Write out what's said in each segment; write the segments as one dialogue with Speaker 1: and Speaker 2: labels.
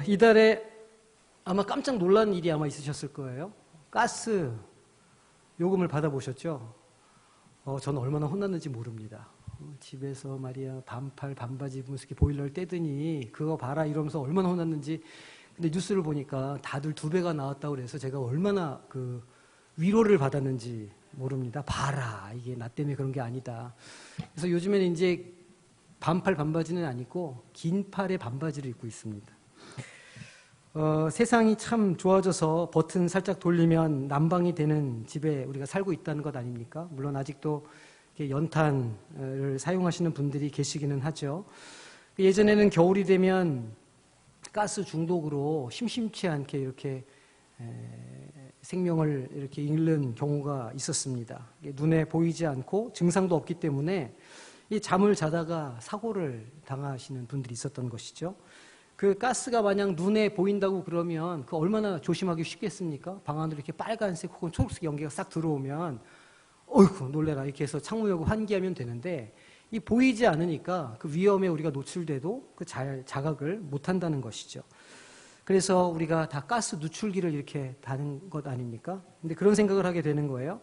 Speaker 1: 이달에 아마 깜짝 놀란 일이 아마 있으셨을 거예요. 가스 요금을 받아보셨죠? 저는 얼마나 혼났는지 모릅니다. 집에서 말이야 반팔 반바지 입으면서 이렇게 보일러를 떼더니 그거 봐라 이러면서 얼마나 혼났는지. 근데 뉴스를 보니까 다들 2배가 나왔다고 그래서 제가 얼마나 그 위로를 받았는지 모릅니다. 봐라 이게 나 때문에 그런 게 아니다. 그래서 요즘에는 이제 반팔 반바지는 아니고 긴 팔의 반바지를 입고 있습니다. 세상이 참 좋아져서 버튼 살짝 돌리면 난방이 되는 집에 우리가 살고 있다는 것 아닙니까? 물론 아직도 연탄을 사용하시는 분들이 계시기는 하죠. 예전에는 겨울이 되면 가스 중독으로 심심치 않게 이렇게 생명을 이렇게 잃는 경우가 있었습니다. 눈에 보이지 않고 증상도 없기 때문에 이 잠을 자다가 사고를 당하시는 분들이 있었던 것이죠. 그 가스가 만약 눈에 보인다고 그러면 그 얼마나 조심하기 쉽겠습니까? 방 안으로 이렇게 빨간색 혹은 초록색 연기가 싹 들어오면 어이구 놀래라 이렇게 해서 창문 열고 환기하면 되는데 이 보이지 않으니까 그 위험에 우리가 노출돼도 그 잘 자각을 못한다는 것이죠. 그래서 우리가 다 가스 누출기를 이렇게 다는 것 아닙니까? 근데 그런 생각을 하게 되는 거예요.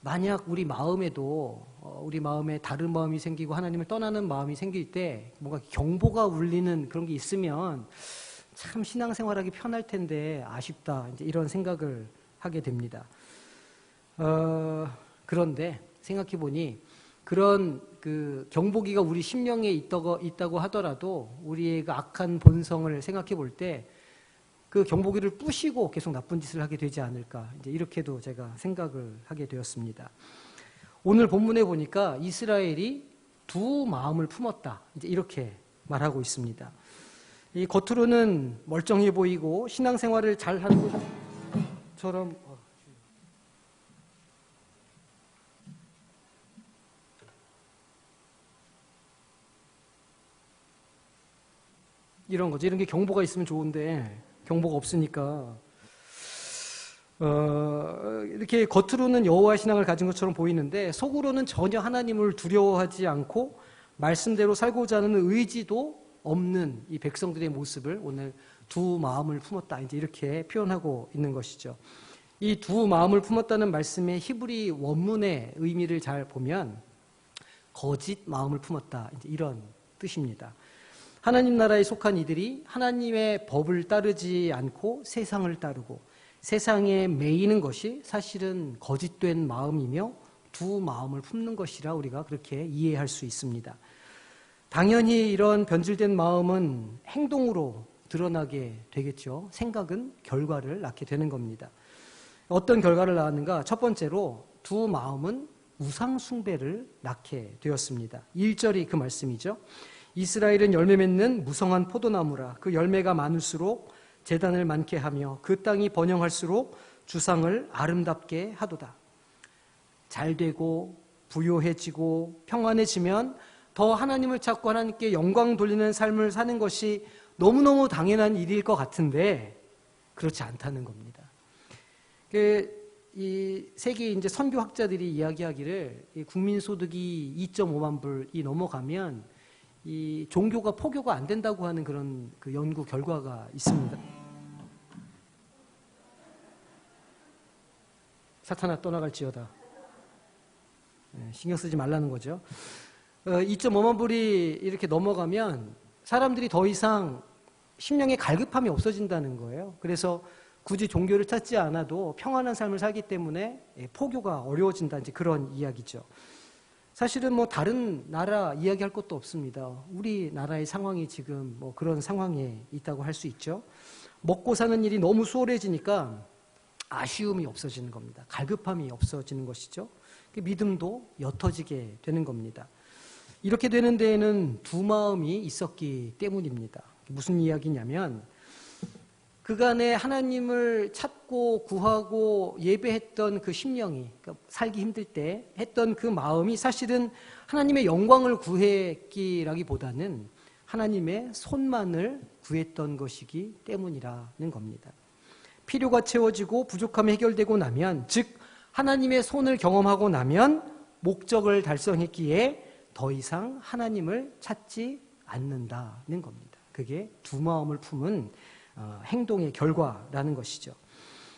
Speaker 1: 만약 우리 마음에도 우리 마음에 다른 마음이 생기고 하나님을 떠나는 마음이 생길 때 뭔가 경보가 울리는 그런 게 있으면 참 신앙생활하기 편할 텐데 아쉽다 이제 이런 생각을 하게 됩니다. 그런데 생각해 보니 그런 그 경보기가 우리 심령에 있다고 하더라도 우리의 그 악한 본성을 생각해 볼 때 그 경보기를 부시고 계속 나쁜 짓을 하게 되지 않을까 이제 이렇게도 제가 생각을 하게 되었습니다. 오늘 본문에 보니까 이스라엘이 두 마음을 품었다 이제 이렇게 말하고 있습니다. 이 겉으로는 멀쩡해 보이고 신앙생활을 잘 하는 것처럼 이런 거죠. 이런 게 경보가 있으면 좋은데 경보가 없으니까 이렇게 겉으로는 여호와 신앙을 가진 것처럼 보이는데 속으로는 전혀 하나님을 두려워하지 않고 말씀대로 살고자 하는 의지도 없는 이 백성들의 모습을 오늘 두 마음을 품었다 이제 이렇게 표현하고 있는 것이죠. 이 두 마음을 품었다는 말씀의 히브리 원문의 의미를 잘 보면 거짓 마음을 품었다 이제 이런 뜻입니다. 하나님 나라에 속한 이들이 하나님의 법을 따르지 않고 세상을 따르고 세상에 매이는 것이 사실은 거짓된 마음이며 두 마음을 품는 것이라 우리가 그렇게 이해할 수 있습니다. 당연히 이런 변질된 마음은 행동으로 드러나게 되겠죠. 생각은 결과를 낳게 되는 겁니다. 어떤 결과를 낳았는가? 첫 번째로 두 마음은 우상 숭배를 낳게 되었습니다. 1절이 그 말씀이죠. 이스라엘은 열매 맺는 무성한 포도나무라. 그 열매가 많을수록 제단을 많게 하며 그 땅이 번영할수록 주상을 아름답게 하도다. 잘 되고 부요해지고 평안해지면 더 하나님을 찾고 하나님께 영광 돌리는 삶을 사는 것이 너무너무 당연한 일일 것 같은데 그렇지 않다는 겁니다. 이 세계 이제 선교학자들이 이야기하기를 국민소득이 2.5만 불이 넘어가면 이 종교가 포교가 안 된다고 하는 그런 그 연구 결과가 있습니다. 사탄아 떠나갈지어다. 신경 쓰지 말라는 거죠. 2.5만 불이 이렇게 넘어가면 사람들이 더 이상 심령의 갈급함이 없어진다는 거예요. 그래서 굳이 종교를 찾지 않아도 평안한 삶을 살기 때문에 포교가 어려워진다 이제 그런 이야기죠. 사실은 뭐 다른 나라 이야기할 것도 없습니다. 우리나라의 상황이 지금 뭐 그런 상황에 있다고 할 수 있죠. 먹고 사는 일이 너무 수월해지니까 아쉬움이 없어지는 겁니다. 갈급함이 없어지는 것이죠. 믿음도 옅어지게 되는 겁니다. 이렇게 되는 데에는 두 마음이 있었기 때문입니다. 무슨 이야기냐면 그간에 하나님을 찾고 구하고 예배했던 그 심령이 그러니까 살기 힘들 때 했던 그 마음이 사실은 하나님의 영광을 구했기라기보다는 하나님의 손만을 구했던 것이기 때문이라는 겁니다. 필요가 채워지고 부족함이 해결되고 나면 즉 하나님의 손을 경험하고 나면 목적을 달성했기에 더 이상 하나님을 찾지 않는다는 겁니다. 그게 두 마음을 품은 행동의 결과라는 것이죠.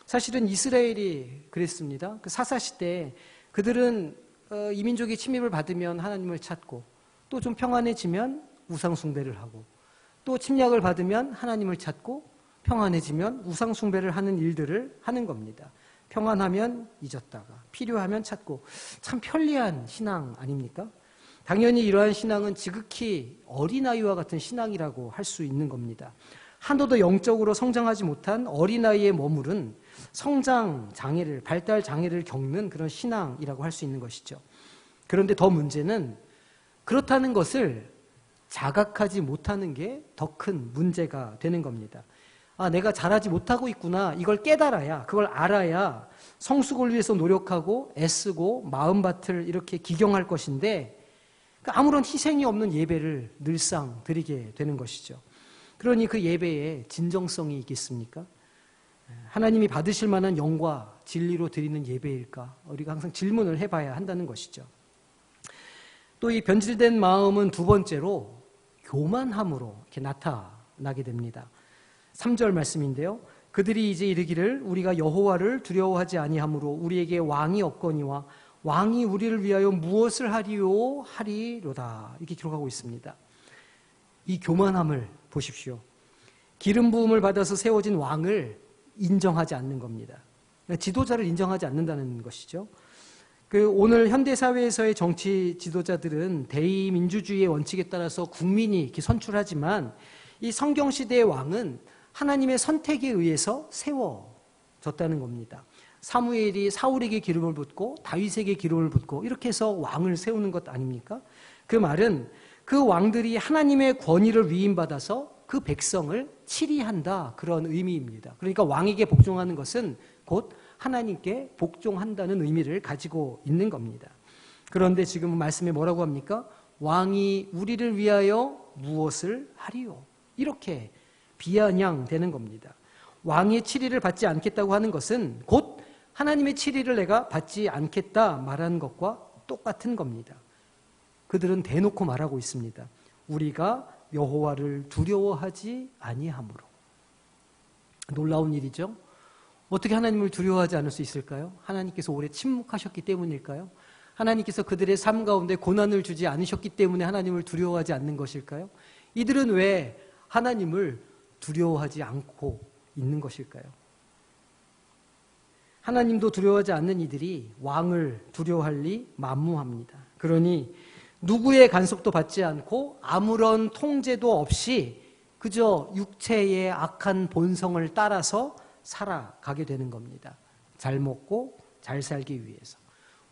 Speaker 1: 사실은 이스라엘이 그랬습니다. 그 사사시대 그들은 이민족이 침입을 받으면 하나님을 찾고 또 좀 평안해지면 우상 숭배를 하고 또 침략을 받으면 하나님을 찾고 평안해지면 우상 숭배를 하는 일들을 하는 겁니다. 평안하면 잊었다가 필요하면 찾고 참 편리한 신앙 아닙니까? 당연히 이러한 신앙은 지극히 어린아이와 같은 신앙이라고 할 수 있는 겁니다. 한도도 영적으로 성장하지 못한 어린아이에 머무른 성장 장애를, 발달 장애를 겪는 그런 신앙이라고 할 수 있는 것이죠. 그런데 더 문제는 그렇다는 것을 자각하지 못하는 게 더 큰 문제가 되는 겁니다. 아, 내가 잘하지 못하고 있구나. 이걸 깨달아야, 그걸 알아야 성숙을 위해서 노력하고 애쓰고 마음밭을 이렇게 기경할 것인데 아무런 희생이 없는 예배를 늘상 드리게 되는 것이죠. 그러니 그 예배에 진정성이 있겠습니까? 하나님이 받으실 만한 영과 진리로 드리는 예배일까? 우리가 항상 질문을 해봐야 한다는 것이죠. 또 이 변질된 마음은 두 번째로 교만함으로 이렇게 나타나게 됩니다. 3절 말씀인데요. 그들이 이제 이르기를 우리가 여호와를 두려워하지 아니하므로 우리에게 왕이 없거니와 왕이 우리를 위하여 무엇을 하리요 하리로다. 이렇게 기록하고 있습니다. 이 교만함을 보십시오. 기름 부음을 받아서 세워진 왕을 인정하지 않는 겁니다. 지도자를 인정하지 않는다는 것이죠. 오늘 현대사회에서의 정치 지도자들은 대의민주주의의 원칙에 따라서 국민이 이렇게 선출하지만 이 성경시대의 왕은 하나님의 선택에 의해서 세워졌다는 겁니다. 사무엘이 사울에게 기름을 붓고 다윗에게 기름을 붓고 이렇게 해서 왕을 세우는 것 아닙니까? 그 말은 그 왕들이 하나님의 권위를 위임받아서 그 백성을 치리한다, 그런 의미입니다. 그러니까 왕에게 복종하는 것은 곧 하나님께 복종한다는 의미를 가지고 있는 겁니다. 그런데 지금 말씀에 뭐라고 합니까? 왕이 우리를 위하여 무엇을 하리요? 이렇게 비아냥되는 겁니다. 왕의 치리를 받지 않겠다고 하는 것은 곧 하나님의 치리를 내가 받지 않겠다 말하는 것과 똑같은 겁니다. 그들은 대놓고 말하고 있습니다. 우리가 여호와를 두려워하지 아니하므로. 놀라운 일이죠. 어떻게 하나님을 두려워하지 않을 수 있을까요? 하나님께서 오래 침묵하셨기 때문일까요? 하나님께서 그들의 삶 가운데 고난을 주지 않으셨기 때문에 하나님을 두려워하지 않는 것일까요? 이들은 왜 하나님을 두려워하지 않고 있는 것일까요? 하나님도 두려워하지 않는 이들이 왕을 두려워할 리 만무합니다. 그러니 누구의 간섭도 받지 않고 아무런 통제도 없이 그저 육체의 악한 본성을 따라서 살아가게 되는 겁니다. 잘 먹고 잘 살기 위해서,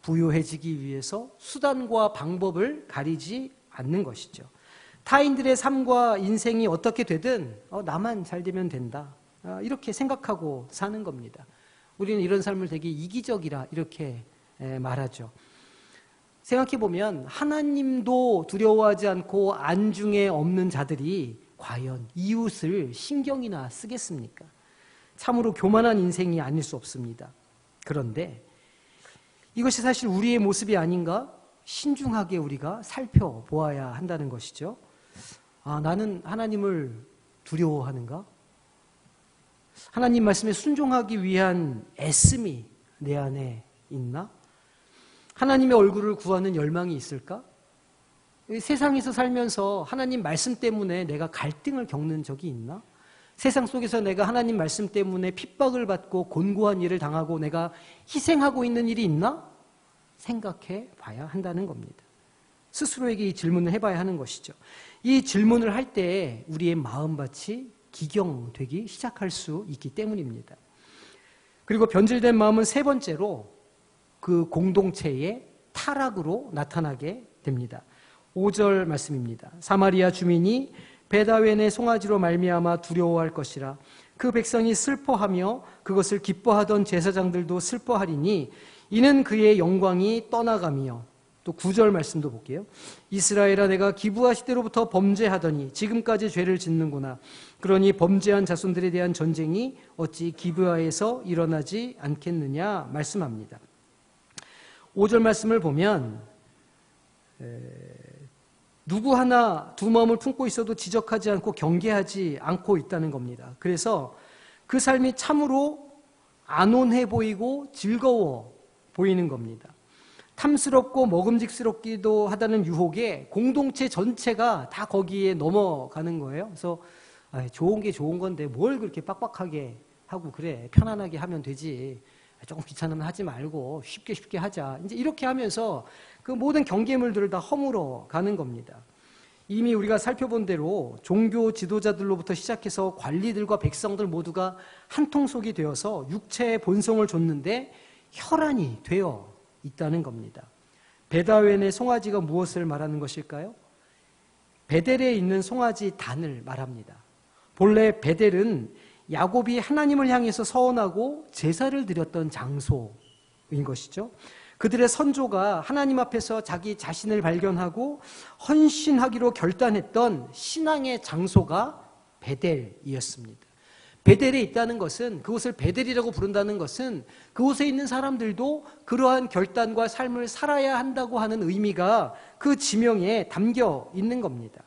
Speaker 1: 부유해지기 위해서 수단과 방법을 가리지 않는 것이죠. 타인들의 삶과 인생이 어떻게 되든 나만 잘 되면 된다, 이렇게 생각하고 사는 겁니다. 우리는 이런 삶을 되게 이기적이라 이렇게 말하죠. 생각해보면 하나님도 두려워하지 않고 안중에 없는 자들이 과연 이웃을 신경이나 쓰겠습니까? 참으로 교만한 인생이 아닐 수 없습니다. 그런데 이것이 사실 우리의 모습이 아닌가? 신중하게 우리가 살펴보아야 한다는 것이죠. 나는 하나님을 두려워하는가? 하나님 말씀에 순종하기 위한 애씀이 내 안에 있나? 하나님의 얼굴을 구하는 열망이 있을까? 세상에서 살면서 하나님 말씀 때문에 내가 갈등을 겪는 적이 있나? 세상 속에서 내가 하나님 말씀 때문에 핍박을 받고 곤고한 일을 당하고 내가 희생하고 있는 일이 있나? 생각해 봐야 한다는 겁니다. 스스로에게 이 질문을 해봐야 하는 것이죠. 이 질문을 할 때 우리의 마음밭이 기경되기 시작할 수 있기 때문입니다. 그리고 변질된 마음은 세 번째로 그 공동체의 타락으로 나타나게 됩니다. 5절 말씀입니다. 사마리아 주민이 베다웬의 송아지로 말미암아 두려워할 것이라. 그 백성이 슬퍼하며 그것을 기뻐하던 제사장들도 슬퍼하리니 이는 그의 영광이 떠나가며. 또 9절 말씀도 볼게요. 이스라엘아, 내가 기브아 시대로부터 범죄하더니 지금까지 죄를 짓는구나. 그러니 범죄한 자손들에 대한 전쟁이 어찌 기브아에서 일어나지 않겠느냐 말씀합니다. 5절 말씀을 보면 누구 하나 두 마음을 품고 있어도 지적하지 않고 경계하지 않고 있다는 겁니다. 그래서 그 삶이 참으로 안온해 보이고 즐거워 보이는 겁니다. 탐스럽고 먹음직스럽기도 하다는 유혹에 공동체 전체가 다 거기에 넘어가는 거예요. 그래서 좋은 게 좋은 건데 뭘 그렇게 빡빡하게 하고 그래. 편안하게 하면 되지. 조금 귀찮으면 하지 말고 쉽게 하자. 이제 이렇게 하면서 그 모든 경계물들을 다 허물어 가는 겁니다. 이미 우리가 살펴본 대로 종교 지도자들로부터 시작해서 관리들과 백성들 모두가 한 통속이 되어서 육체의 본성을 줬는데 혈안이 되어 있다는 겁니다. 베다웬의 송아지가 무엇을 말하는 것일까요? 베델에 있는 송아지 단을 말합니다. 본래 베델은 야곱이 하나님을 향해서 서원하고 제사를 드렸던 장소인 것이죠. 그들의 선조가 하나님 앞에서 자기 자신을 발견하고 헌신하기로 결단했던 신앙의 장소가 베델이었습니다. 베델에 있다는 것은, 그곳을 베델이라고 부른다는 것은 그곳에 있는 사람들도 그러한 결단과 삶을 살아야 한다고 하는 의미가 그 지명에 담겨 있는 겁니다.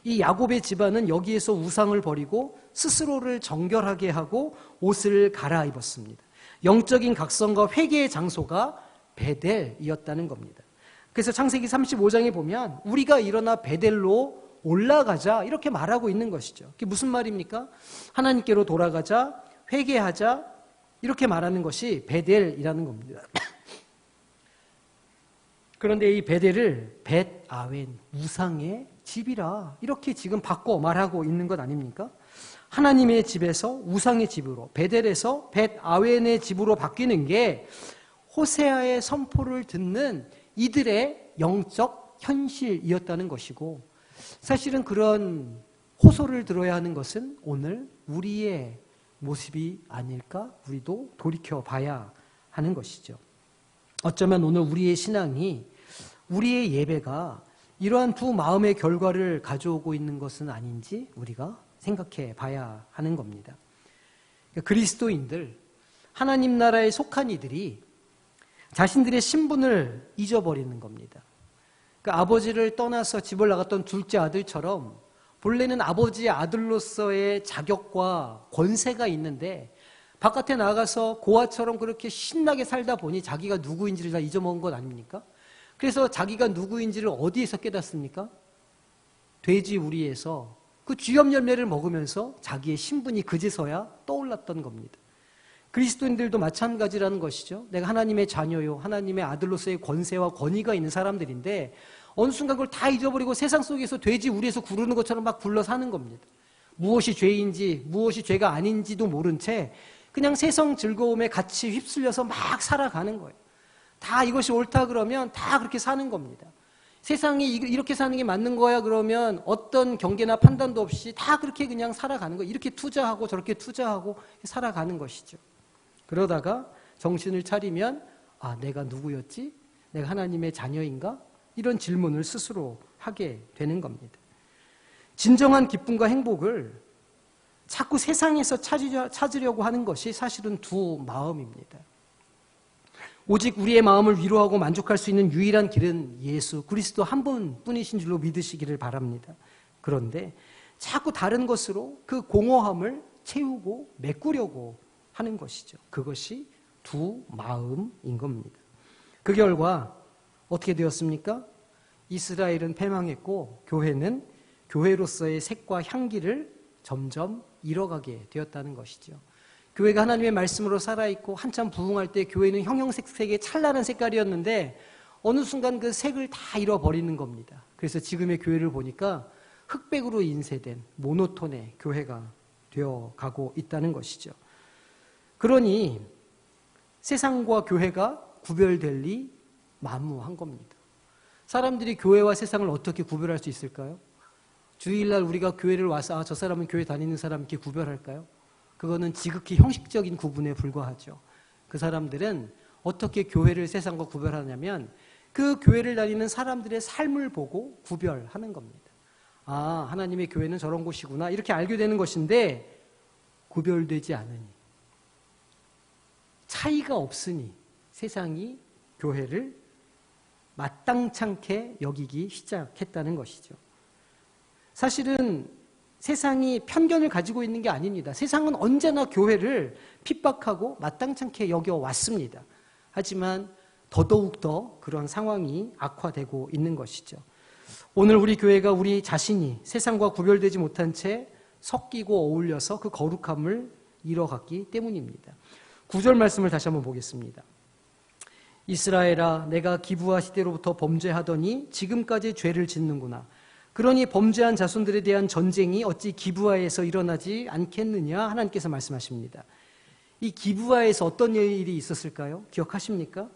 Speaker 1: 이 야곱의 집안은 여기에서 우상을 버리고 스스로를 정결하게 하고 옷을 갈아입었습니다. 영적인 각성과 회개의 장소가 베델이었다는 겁니다. 그래서 창세기 35장에 보면 우리가 일어나 베델로 올라가자 이렇게 말하고 있는 것이죠. 그게 무슨 말입니까? 하나님께로 돌아가자, 회개하자 이렇게 말하는 것이 베델이라는 겁니다. 그런데 이 베델을 벳아웬, 우상의 집이라 이렇게 지금 바꿔 말하고 있는 것 아닙니까? 하나님의 집에서 우상의 집으로, 베델에서 벳아웬의 집으로 바뀌는 게 호세아의 선포를 듣는 이들의 영적 현실이었다는 것이고, 사실은 그런 호소를 들어야 하는 것은 오늘 우리의 모습이 아닐까? 우리도 돌이켜 봐야 하는 것이죠. 어쩌면 오늘 우리의 신앙이, 우리의 예배가 이러한 두 마음의 결과를 가져오고 있는 것은 아닌지 우리가 생각해 봐야 하는 겁니다. 그리스도인들, 하나님 나라에 속한 이들이 자신들의 신분을 잊어버리는 겁니다. 그러니까 아버지를 떠나서 집을 나갔던 둘째 아들처럼 본래는 아버지의 아들로서의 자격과 권세가 있는데 바깥에 나가서 고아처럼 그렇게 신나게 살다 보니 자기가 누구인지를 다 잊어먹은 것 아닙니까? 그래서 자기가 누구인지를 어디에서 깨닫습니까? 돼지 우리에서 그 쥐염 열매를 먹으면서 자기의 신분이 그제서야 떠올랐던 겁니다. 그리스도인들도 마찬가지라는 것이죠. 내가 하나님의 자녀요, 하나님의 아들로서의 권세와 권위가 있는 사람들인데 어느 순간 그걸 다 잊어버리고 세상 속에서 돼지 우리에서 구르는 것처럼 막 굴러 사는 겁니다. 무엇이 죄인지 무엇이 죄가 아닌지도 모른 채 그냥 세상 즐거움에 같이 휩쓸려서 막 살아가는 거예요. 다 이것이 옳다 그러면 다 그렇게 사는 겁니다. 세상이 이렇게 사는 게 맞는 거야 그러면 어떤 경계나 판단도 없이 다 그렇게 그냥 살아가는 거예요. 이렇게 투자하고 저렇게 투자하고 살아가는 것이죠. 그러다가 정신을 차리면 내가 누구였지? 내가 하나님의 자녀인가? 이런 질문을 스스로 하게 되는 겁니다. 진정한 기쁨과 행복을 자꾸 세상에서 찾으려고 하는 것이 사실은 두 마음입니다. 오직 우리의 마음을 위로하고 만족할 수 있는 유일한 길은 예수 그리스도 한 분뿐이신 줄로 믿으시기를 바랍니다. 그런데 자꾸 다른 것으로 그 공허함을 채우고 메꾸려고 하는 것이죠. 그것이 두 마음인 겁니다. 그 결과 어떻게 되었습니까? 이스라엘은 패망했고 교회는 교회로서의 색과 향기를 점점 잃어가게 되었다는 것이죠. 교회가 하나님의 말씀으로 살아있고 한참 부흥할 때 교회는 형형색색의 찬란한 색깔이었는데 어느 순간 그 색을 다 잃어버리는 겁니다. 그래서 지금의 교회를 보니까 흑백으로 인쇄된 모노톤의 교회가 되어가고 있다는 것이죠. 그러니 세상과 교회가 구별될 리 만무한 겁니다. 사람들이 교회와 세상을 어떻게 구별할 수 있을까요? 주일날 우리가 교회를 와서 저 사람은 교회 다니는 사람 이렇게 구별할까요? 그거는 지극히 형식적인 구분에 불과하죠. 그 사람들은 어떻게 교회를 세상과 구별하냐면 그 교회를 다니는 사람들의 삶을 보고 구별하는 겁니다. 하나님의 교회는 저런 곳이구나 이렇게 알게 되는 것인데 구별되지 않으니, 차이가 없으니 세상이 교회를 마땅찮게 여기기 시작했다는 것이죠. 사실은 세상이 편견을 가지고 있는 게 아닙니다. 세상은 언제나 교회를 핍박하고 마땅찮게 여겨왔습니다. 하지만 더더욱 더 그런 상황이 악화되고 있는 것이죠. 오늘 우리 교회가 우리 자신이 세상과 구별되지 못한 채 섞이고 어울려서 그 거룩함을 잃어갔기 때문입니다. 9절 말씀을 다시 한번 보겠습니다. 이스라엘아, 내가 기브아 시대로부터 범죄하더니 지금까지 죄를 짓는구나. 그러니 범죄한 자손들에 대한 전쟁이 어찌 기브아에서 일어나지 않겠느냐 하나님께서 말씀하십니다. 이 기브아에서 어떤 일이 있었을까요? 기억하십니까?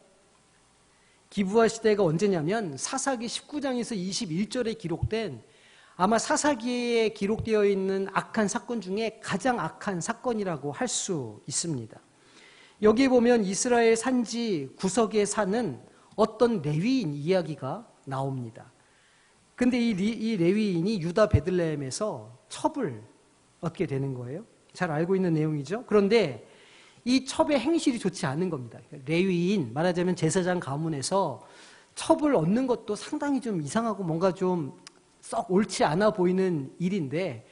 Speaker 1: 기브아 시대가 언제냐면 사사기 19장에서 21절에 기록된 아마 사사기에 기록되어 있는 악한 사건 중에 가장 악한 사건이라고 할 수 있습니다. 여기에 보면 이스라엘 산지 구석에 사는 어떤 레위인 이야기가 나옵니다. 근데 이 레위인이 유다 베들레헴에서 첩을 얻게 되는 거예요. 잘 알고 있는 내용이죠. 그런데 이 첩의 행실이 좋지 않은 겁니다. 레위인, 말하자면 제사장 가문에서 첩을 얻는 것도 상당히 좀 이상하고 뭔가 좀 썩 옳지 않아 보이는 일인데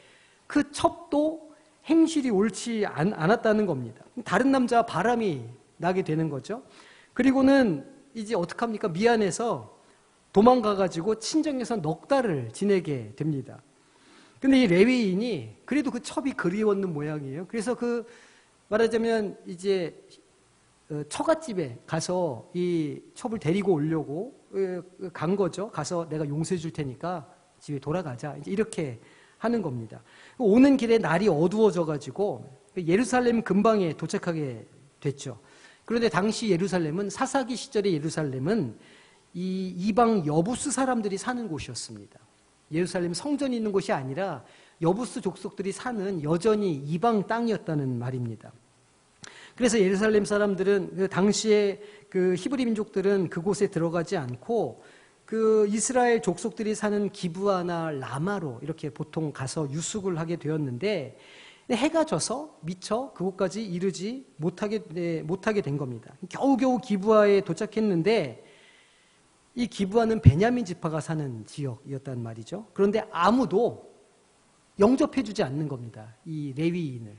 Speaker 1: 그 첩도 행실이 옳지 않았다는 겁니다. 다른 남자와 바람이 나게 되는 거죠. 그리고는 이제 어떡합니까? 미안해서 도망가가지고 친정에서 넉 달을 지내게 됩니다. 근데 이 레위인이 그래도 그 첩이 그리웠는 모양이에요. 그래서 그 말하자면 이제 처갓집에 가서 이 첩을 데리고 오려고 간 거죠. 가서 내가 용서해 줄 테니까 집에 돌아가자. 이제 이렇게 하는 겁니다. 오는 길에 날이 어두워져가지고 예루살렘 근방에 도착하게 됐죠. 그런데 당시 예루살렘은 사사기 시절의 예루살렘은 이 이방 여부스 사람들이 사는 곳이었습니다. 예루살렘 성전이 있는 곳이 아니라 여부스 족속들이 사는 여전히 이방 땅이었다는 말입니다. 그래서 예루살렘 사람들은 그 당시에 그 히브리 민족들은 그곳에 들어가지 않고 그 이스라엘 족속들이 사는 기브아나 라마로 이렇게 보통 가서 유숙을 하게 되었는데 해가 져서 미처 그곳까지 이르지 못하게 된 겁니다. 겨우겨우 기브아에 도착했는데 이 기브아는 베냐민 지파가 사는 지역이었단 말이죠. 그런데 아무도 영접해주지 않는 겁니다. 이 레위인을.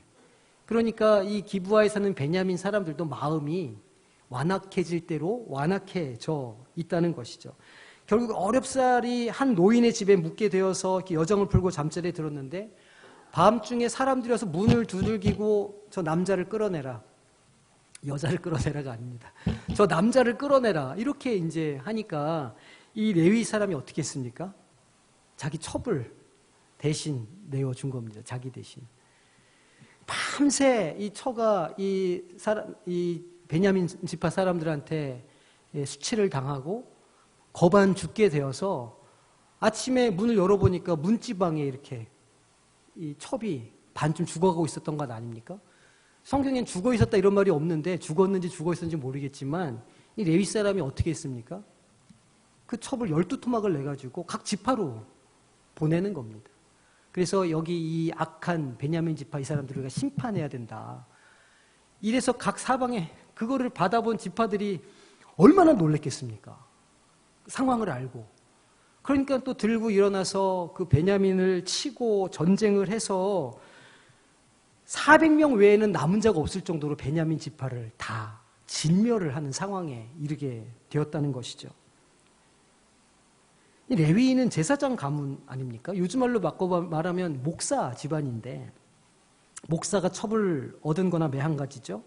Speaker 1: 그러니까 이 기브아에 사는 베냐민 사람들도 마음이 완악해질 대로 완악해져 있다는 것이죠. 결국 어렵사리 한 노인의 집에 묵게 되어서 이렇게 여정을 풀고 잠자리에 들었는데 밤중에 사람들이 와서 문을 두들기고 저 남자를 끌어내라. 여자를 끌어내라가 아닙니다. 저 남자를 끌어내라. 이렇게 이제 하니까 이 레위 사람이 어떻게 했습니까? 자기 첩을 대신 내어준 겁니다. 자기 대신. 밤새 이 처가 이 베냐민 지파 사람들한테 수치를 당하고 거반 죽게 되어서 아침에 문을 열어보니까 문지방에 이렇게 이 첩이 반쯤 죽어가고 있었던 것 아닙니까? 성경엔 죽어 있었다 이런 말이 없는데 죽었는지 죽어 있었는지 모르겠지만 이 레위 사람이 어떻게 했습니까? 그 첩을 12토막을 내가지고 각 지파로 보내는 겁니다. 그래서 여기 이 악한 베냐민 지파 이 사람들을 심판해야 된다. 이래서 각 사방에 그거를 받아본 지파들이 얼마나 놀랬겠습니까? 상황을 알고. 그러니까 또 들고 일어나서 그 베냐민을 치고 전쟁을 해서 400명 외에는 남은 자가 없을 정도로 베냐민 지파를 다 진멸을 하는 상황에 이르게 되었다는 것이죠. 이 레위인은 제사장 가문 아닙니까? 요즘 말로 바꿔 말하면 목사 집안인데 목사가 첩을 얻은 거나 매한가지죠.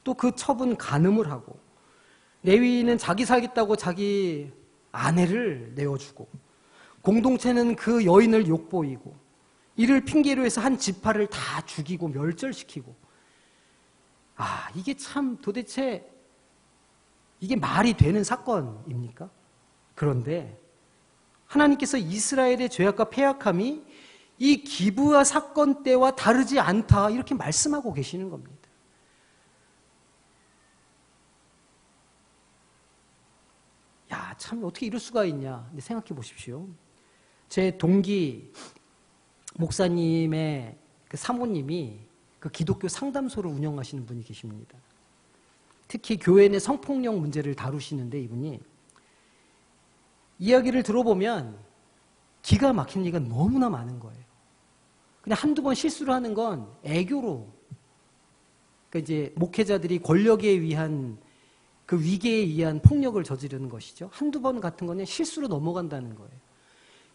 Speaker 1: 또 그 첩은 간음을 하고 레위인은 자기 살겠다고 자기 아내를 내어주고 공동체는 그 여인을 욕보이고 이를 핑계로 해서 한 지파를 다 죽이고 멸절시키고 이게 참 도대체 이게 말이 되는 사건입니까? 그런데 하나님께서 이스라엘의 죄악과 패역함이 이 기브아 사건 때와 다르지 않다 이렇게 말씀하고 계시는 겁니다. 참 어떻게 이럴 수가 있냐 생각해 보십시오. 제 동기 목사님의 그 사모님이 그 기독교 상담소를 운영하시는 분이 계십니다. 특히 교회 내 성폭력 문제를 다루시는데 이분이 이야기를 들어보면 기가 막힌 얘기가 너무나 많은 거예요. 그냥 한두 번 실수를 하는 건 애교로, 그러니까 이제 목회자들이 권력에 의한 그 위계에 의한 폭력을 저지르는 것이죠. 한두 번 같은 거는 실수로 넘어간다는 거예요.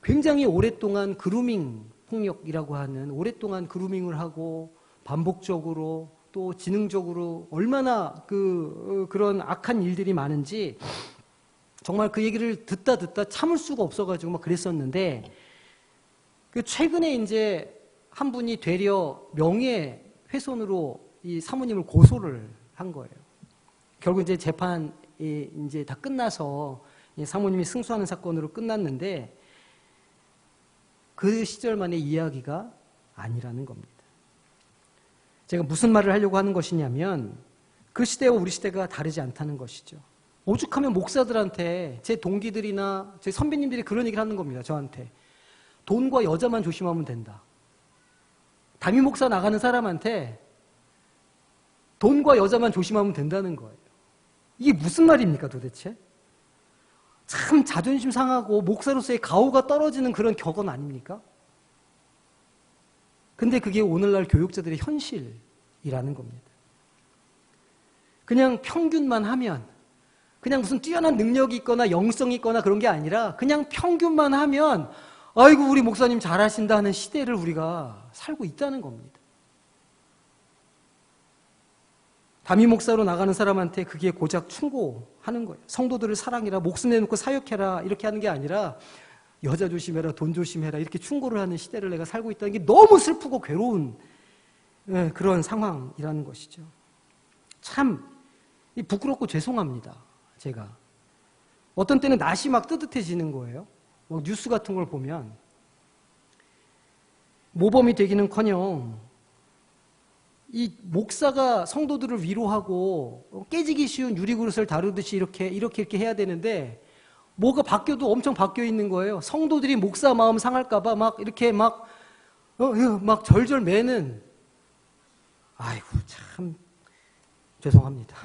Speaker 1: 굉장히 오랫동안 그루밍 폭력이라고 하는, 오랫동안 그루밍을 하고 반복적으로 또 지능적으로 얼마나 그런 악한 일들이 많은지 정말 그 얘기를 듣다 참을 수가 없어가지고 막 그랬었는데, 최근에 이제 한 분이 되려 명예훼손으로 이 사모님을 고소를 한 거예요. 결국 이제 재판이 이제 다 끝나서 사모님이 승소하는 사건으로 끝났는데, 그 시절만의 이야기가 아니라는 겁니다. 제가 무슨 말을 하려고 하는 것이냐면, 그 시대와 우리 시대가 다르지 않다는 것이죠. 오죽하면 목사들한테 제 동기들이나 제 선배님들이 그런 얘기를 하는 겁니다. 저한테. 돈과 여자만 조심하면 된다. 담임 목사 나가는 사람한테 돈과 여자만 조심하면 된다는 거예요. 이게 무슨 말입니까 도대체? 참 자존심 상하고 목사로서의 가오가 떨어지는 그런 격언 아닙니까? 근데 그게 오늘날 교육자들의 현실이라는 겁니다. 그냥 평균만 하면, 그냥 무슨 뛰어난 능력이 있거나 영성이 있거나 그런 게 아니라 그냥 평균만 하면 아이고 우리 목사님 잘하신다 하는 시대를 우리가 살고 있다는 겁니다. 담임 목사로 나가는 사람한테 그게 고작 충고하는 거예요. 성도들을 사랑해라, 목숨 내놓고 사역해라 이렇게 하는 게 아니라 여자 조심해라, 돈 조심해라 이렇게 충고를 하는 시대를 내가 살고 있다는 게 너무 슬프고 괴로운 그런 상황이라는 것이죠. 참 부끄럽고 죄송합니다. 제가 어떤 때는 낯이 막 뜨뜻해지는 거예요. 뉴스 같은 걸 보면 모범이 되기는커녕 이 목사가 성도들을 위로하고 깨지기 쉬운 유리그릇을 다루듯이 이렇게 해야 되는데 뭐가 바뀌어도 엄청 바뀌어 있는 거예요. 성도들이 목사 마음 상할까봐 막 이렇게 막 절절 매는. 아이고 참 죄송합니다.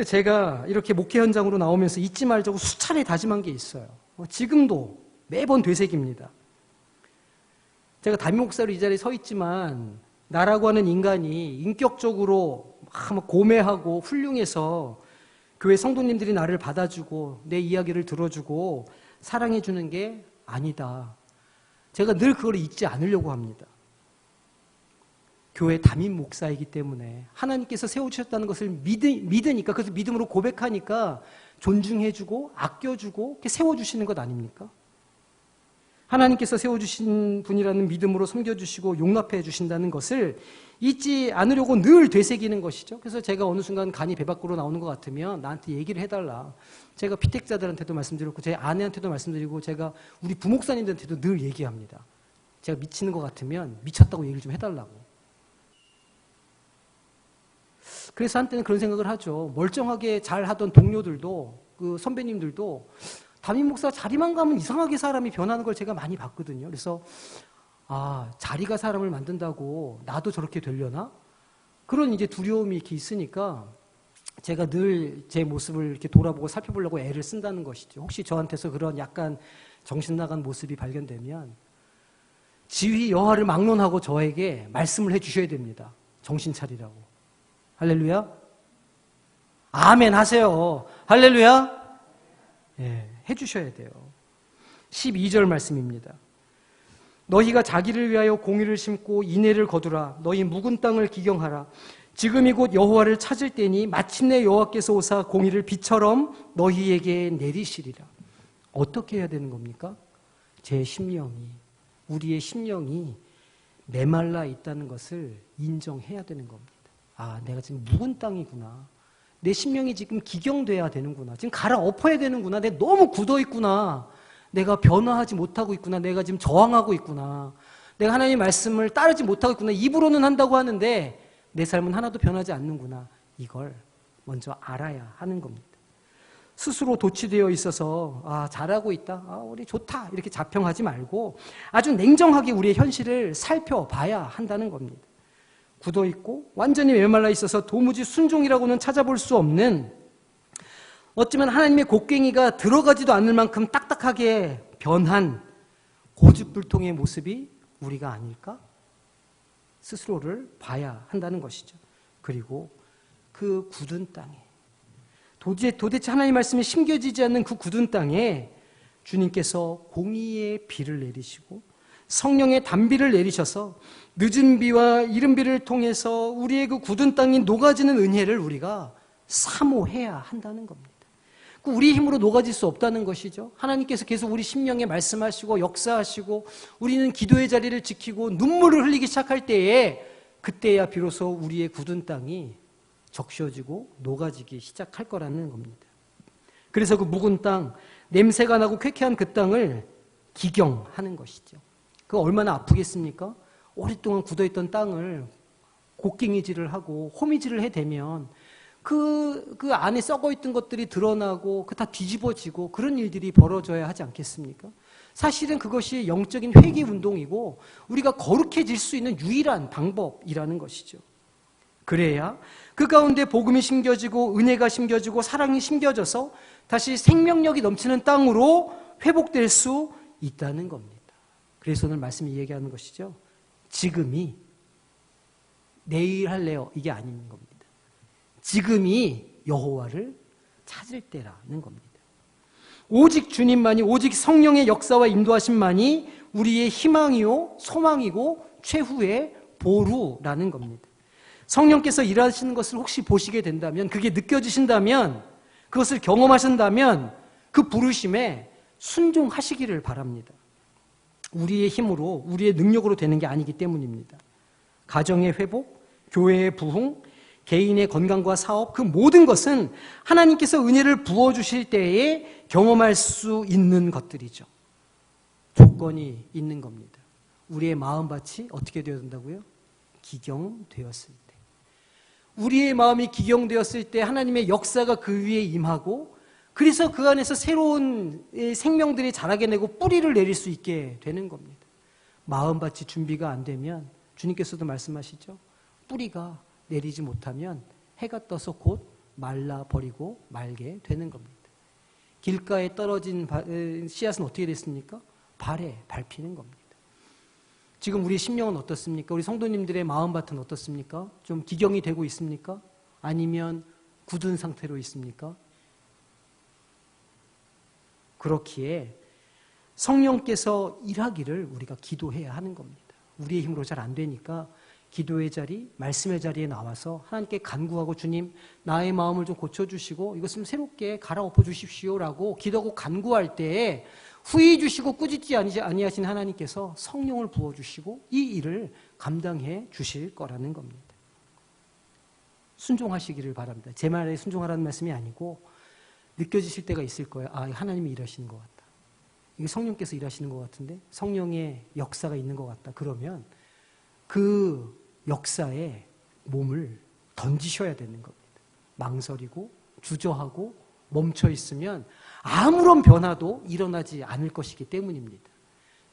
Speaker 1: 제가 이렇게 목회 현장으로 나오면서 잊지 말자고 수차례 다짐한 게 있어요. 지금도 매번 되새깁니다. 제가 담임 목사로 이 자리에 서 있지만 나라고 하는 인간이 인격적으로 막 고매하고 훌륭해서 교회 성도님들이 나를 받아주고 내 이야기를 들어주고 사랑해주는 게 아니다. 제가 늘 그걸 잊지 않으려고 합니다. 교회 담임 목사이기 때문에 하나님께서 세워주셨다는 것을 믿으니까, 그래서 믿음으로 고백하니까 존중해주고 아껴주고 이렇게 세워주시는 것 아닙니까? 하나님께서 세워주신 분이라는 믿음으로 섬겨주시고 용납해 주신다는 것을 잊지 않으려고 늘 되새기는 것이죠. 그래서 제가 어느 순간 간이 배 밖으로 나오는 것 같으면 나한테 얘기를 해달라. 제가 피택자들한테도 말씀드렸고 제 아내한테도 말씀드리고 제가 우리 부목사님들한테도 늘 얘기합니다. 제가 미치는 것 같으면 미쳤다고 얘기를 좀 해달라고. 그래서 한때는 그런 생각을 하죠. 멀쩡하게 잘하던 동료들도 그 선배님들도 담임 목사 자리만 가면 이상하게 사람이 변하는 걸 제가 많이 봤거든요. 그래서 자리가 사람을 만든다고 나도 저렇게 되려나? 그런 이제 두려움이 이렇게 있으니까 제가 늘 제 모습을 이렇게 돌아보고 살펴보려고 애를 쓴다는 것이죠. 혹시 저한테서 그런 약간 정신 나간 모습이 발견되면 지휘 여하를 막론하고 저에게 말씀을 해주셔야 됩니다. 정신 차리라고. 할렐루야? 아멘 하세요. 할렐루야? 예, 해주셔야 돼요. 12절 말씀입니다. 너희가 자기를 위하여 공의를 심고 인애를 거두라. 너희 묵은 땅을 기경하라. 지금이 곧 여호와를 찾을 때니 마침내 여호와께서 오사 공의를 비처럼 너희에게 내리시리라. 어떻게 해야 되는 겁니까? 제 심령이, 우리의 심령이 메말라 있다는 것을 인정해야 되는 겁니다. 내가 지금 묵은 땅이구나. 내 심령이 지금 기경돼야 되는구나. 지금 갈아엎어야 되는구나. 내가 너무 굳어있구나. 내가 변화하지 못하고 있구나. 내가 지금 저항하고 있구나. 내가 하나님의 말씀을 따르지 못하고 있구나. 입으로는 한다고 하는데 내 삶은 하나도 변하지 않는구나. 이걸 먼저 알아야 하는 겁니다. 스스로 도취되어 있어서 잘하고 있다. 우리 좋다. 이렇게 자평하지 말고 아주 냉정하게 우리의 현실을 살펴봐야 한다는 겁니다. 굳어있고 완전히 메말라 있어서 도무지 순종이라고는 찾아볼 수 없는 어쩌면 하나님의 곡괭이가 들어가지도 않을 만큼 딱딱하게 변한 고집불통의 모습이 우리가 아닐까? 스스로를 봐야 한다는 것이죠. 그리고 그 굳은 땅에 도대체 하나님 말씀이 심겨지지 않는 그 굳은 땅에 주님께서 공의의 비를 내리시고 성령의 단비를 내리셔서 늦은 비와 이른 비를 통해서 우리의 그 굳은 땅이 녹아지는 은혜를 우리가 사모해야 한다는 겁니다. 우리 힘으로 녹아질 수 없다는 것이죠. 하나님께서 계속 우리 심령에 말씀하시고 역사하시고 우리는 기도의 자리를 지키고 눈물을 흘리기 시작할 때에 그때야 비로소 우리의 굳은 땅이 적셔지고 녹아지기 시작할 거라는 겁니다. 그래서 그 묵은 땅, 냄새가 나고 쾌쾌한 그 땅을 기경하는 것이죠. 그거 얼마나 아프겠습니까? 오랫동안 굳어있던 땅을 곡괭이질을 하고 호미질을 해대면 그 안에 썩어있던 것들이 드러나고 그 다 뒤집어지고 그런 일들이 벌어져야 하지 않겠습니까? 사실은 그것이 영적인 회개 운동이고 우리가 거룩해질 수 있는 유일한 방법이라는 것이죠. 그래야 그 가운데 복음이 심겨지고 은혜가 심겨지고 사랑이 심겨져서 다시 생명력이 넘치는 땅으로 회복될 수 있다는 겁니다. 그래서 오늘 말씀이 얘기하는 것이죠. 지금이 내일 할래요 이게 아닌 겁니다. 지금이 여호와를 찾을 때라는 겁니다. 오직 주님만이, 오직 성령의 역사와 인도하심만이 우리의 희망이요 소망이고 최후의 보루라는 겁니다. 성령께서 일하시는 것을 혹시 보시게 된다면, 그게 느껴지신다면, 그것을 경험하신다면 그 부르심에 순종하시기를 바랍니다. 우리의 힘으로, 우리의 능력으로 되는 게 아니기 때문입니다. 가정의 회복, 교회의 부흥, 개인의 건강과 사업, 그 모든 것은 하나님께서 은혜를 부어주실 때에 경험할 수 있는 것들이죠. 조건이 있는 겁니다. 우리의 마음밭이 어떻게 되어야 된다고요? 기경되었을 때. 우리의 마음이 기경되었을 때 하나님의 역사가 그 위에 임하고, 그래서 그 안에서 새로운 생명들이 자라게 내고 뿌리를 내릴 수 있게 되는 겁니다. 마음밭이 준비가 안 되면 주님께서도 말씀하시죠. 뿌리가 내리지 못하면 해가 떠서 곧 말라버리고 말게 되는 겁니다. 길가에 떨어진 씨앗은 어떻게 됐습니까? 발에 밟히는 겁니다. 지금 우리 심령은 어떻습니까? 우리 성도님들의 마음밭은 어떻습니까? 좀 기경이 되고 있습니까? 아니면 굳은 상태로 있습니까? 그렇기에 성령께서 일하기를 우리가 기도해야 하는 겁니다. 우리의 힘으로 잘 안 되니까 기도의 자리, 말씀의 자리에 나와서 하나님께 간구하고, 주님 나의 마음을 좀 고쳐주시고 이것을 새롭게 갈아엎어 주십시오라고 기도하고 간구할 때에 후히 주시고 꾸짖지 아니하신 하나님께서 성령을 부어주시고 이 일을 감당해 주실 거라는 겁니다. 순종하시기를 바랍니다. 제 말에 순종하라는 말씀이 아니고 느껴지실 때가 있을 거예요. 아, 하나님이 일하시는 것 같다. 이게 성령께서 일하시는 것 같은데 성령의 역사가 있는 것 같다. 그러면 그 역사에 몸을 던지셔야 되는 겁니다. 망설이고 주저하고 멈춰 있으면 아무런 변화도 일어나지 않을 것이기 때문입니다.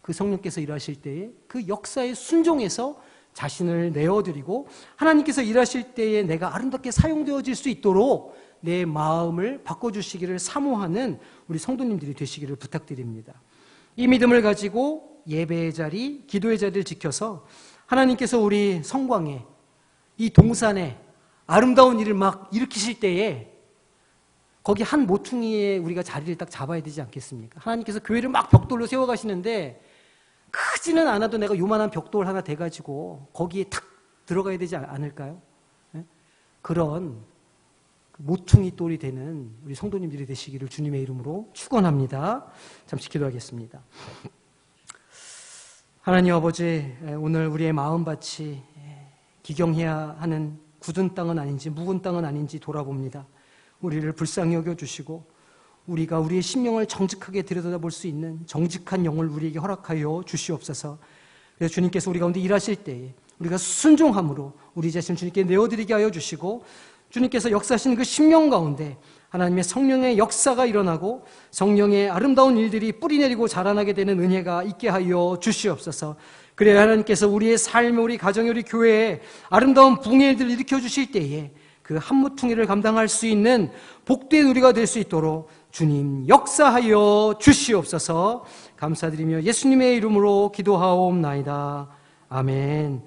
Speaker 1: 그 성령께서 일하실 때에 그 역사에 순종해서 자신을 내어드리고 하나님께서 일하실 때에 내가 아름답게 사용되어질 수 있도록 내 마음을 바꿔주시기를 사모하는 우리 성도님들이 되시기를 부탁드립니다. 이 믿음을 가지고 예배의 자리, 기도의 자리를 지켜서 하나님께서 우리 성광에, 이 동산에 아름다운 일을 막 일으키실 때에 거기 한 모퉁이에 우리가 자리를 딱 잡아야 되지 않겠습니까? 하나님께서 교회를 막 벽돌로 세워가시는데 크지는 않아도 내가 요만한 벽돌 하나 돼가지고 거기에 탁 들어가야 되지 않을까요? 그런 모퉁이 돌이 되는 우리 성도님들이 되시기를 주님의 이름으로 축원합니다. 잠시 기도하겠습니다. 하나님 아버지, 오늘 우리의 마음밭이 기경해야 하는 굳은 땅은 아닌지 묵은 땅은 아닌지 돌아봅니다. 우리를 불쌍히 여겨주시고 우리가 우리의 심령을 정직하게 들여다볼 수 있는 정직한 영을 우리에게 허락하여 주시옵소서. 그래서 주님께서 우리 가운데 일하실 때에 우리가 순종함으로 우리 자신을 주님께 내어드리게 하여 주시고, 주님께서 역사하시는 그 심령 가운데 하나님의 성령의 역사가 일어나고 성령의 아름다운 일들이 뿌리내리고 자라나게 되는 은혜가 있게 하여 주시옵소서. 그래야 하나님께서 우리의 삶, 우리 가정, 우리 교회에 아름다운 부흥의 일들을 일으켜 주실 때에 그 한무퉁이를 감당할 수 있는 복된 우리가 될 수 있도록 주님 역사하여 주시옵소서. 감사드리며 예수님의 이름으로 기도하옵나이다. 아멘.